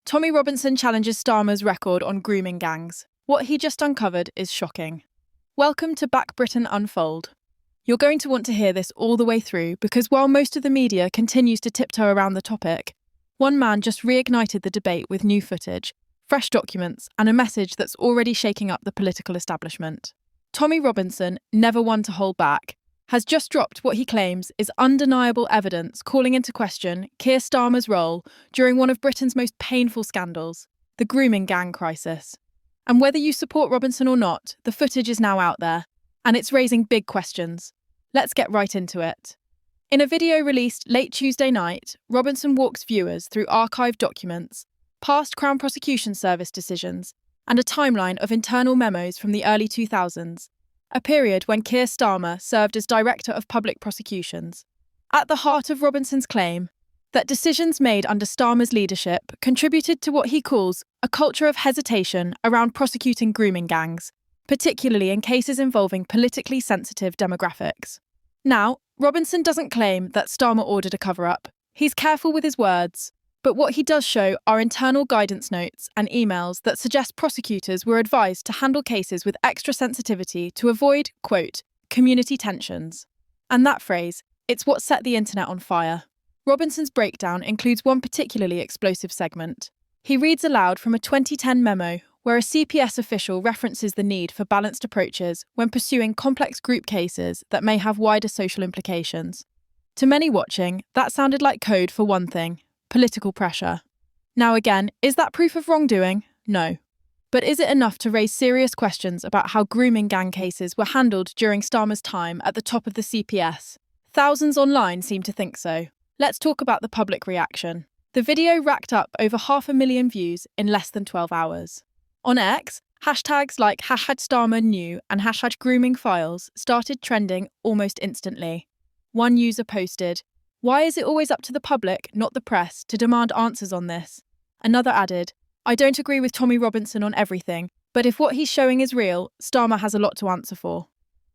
Tommy Robinson challenges Starmer's record on grooming gangs. What he just uncovered is shocking. Welcome to Back Britain Unfold. You're going to want to hear this all the way through because while most of the media continues to tiptoe around the topic, one man just reignited the debate with new footage, fresh documents, and a message that's already shaking up the political establishment. Tommy Robinson, never one to hold back, has just dropped what he claims is undeniable evidence calling into question Keir Starmer's role during one of Britain's most painful scandals, the grooming gang crisis. And whether you support Robinson or not, the footage is now out there, and it's raising big questions. Let's get right into it. In a video released late Tuesday night, Robinson walks viewers through archived documents, past Crown Prosecution Service decisions, and a timeline of internal memos from the early 2000s, a period when Keir Starmer served as Director of Public Prosecutions. At the heart of Robinson's claim that decisions made under Starmer's leadership contributed to what he calls a culture of hesitation around prosecuting grooming gangs, particularly in cases involving politically sensitive demographics. Now, Robinson doesn't claim that Starmer ordered a cover-up. He's careful with his words, but what he does show are internal guidance notes and emails that suggest prosecutors were advised to handle cases with extra sensitivity to avoid, quote, community tensions. And that phrase, it's what set the internet on fire. Robinson's breakdown includes one particularly explosive segment. He reads aloud from a 2010 memo where a CPS official references the need for balanced approaches when pursuing complex group cases that may have wider social implications. To many watching, that sounded like code for one thing: political pressure. Now again, is that proof of wrongdoing? No. But is it enough to raise serious questions about how grooming gang cases were handled during Starmer's time at the top of the CPS? Thousands online seem to think so. Let's talk about the public reaction. The video racked up over 500,000 views in less than 12 hours. On X, hashtags like #StarmerKnew and #GroomingFiles started trending almost instantly. One user posted, "Why is it always up to the public, not the press, to demand answers on this?" Another added, "I don't agree with Tommy Robinson on everything, but if what he's showing is real, Starmer has a lot to answer for."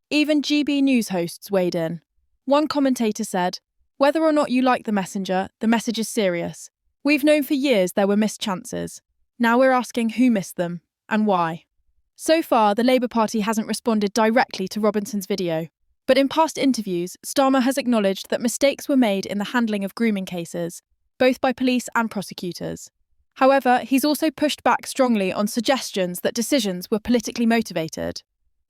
Even GB News hosts weighed in. One commentator said, "Whether or not you like the message is serious. We've known for years there were missed chances. Now we're asking who missed them, and why." So far, the Labour Party hasn't responded directly to Robinson's video. But in past interviews, Starmer has acknowledged that mistakes were made in the handling of grooming cases, both by police and prosecutors. However, he's also pushed back strongly on suggestions that decisions were politically motivated.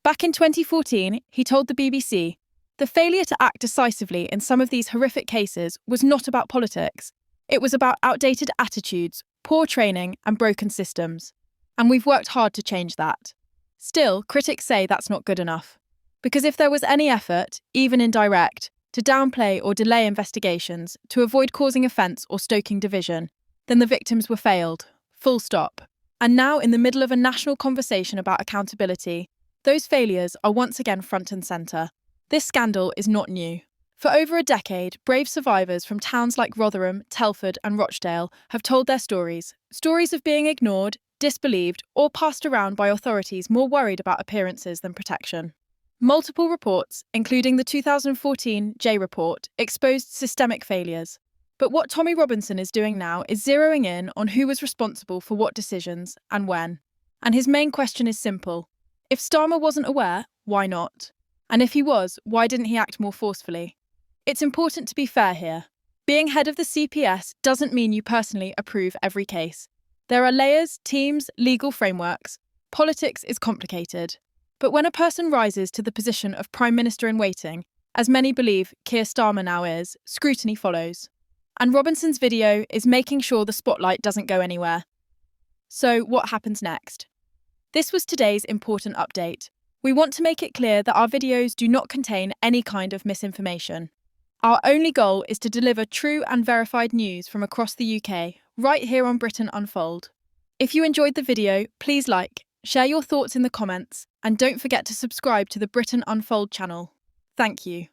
Back in 2014, he told the BBC, "The failure to act decisively in some of these horrific cases was not about politics. It was about outdated attitudes, poor training, and broken systems. And we've worked hard to change that." Still, critics say that's not good enough. Because if there was any effort, even indirect, to downplay or delay investigations to avoid causing offence or stoking division, then the victims were failed. Full stop. And now, in the middle of a national conversation about accountability, those failures are once again front and centre. This scandal is not new. For over a decade, brave survivors from towns like Rotherham, Telford and Rochdale have told their stories of being ignored, disbelieved, or passed around by authorities more worried about appearances than protection. Multiple reports, including the 2014 J report, exposed systemic failures. But what Tommy Robinson is doing now is zeroing in on who was responsible for what decisions and when. And his main question is simple. If Starmer wasn't aware, why not? And if he was, why didn't he act more forcefully? It's important to be fair here. Being head of the CPS doesn't mean you personally approve every case. There are layers, teams, legal frameworks. Politics is complicated. But when a person rises to the position of Prime Minister-in-waiting, as many believe Keir Starmer now is, scrutiny follows. And Robinson's video is making sure the spotlight doesn't go anywhere. So, what happens next? This was today's important update. We want to make it clear that our videos do not contain any kind of misinformation. Our only goal is to deliver true and verified news from across the UK, right here on Britain Unfold. If you enjoyed the video, please like, share your thoughts in the comments, and don't forget to subscribe to the Britain Unfold channel. Thank you.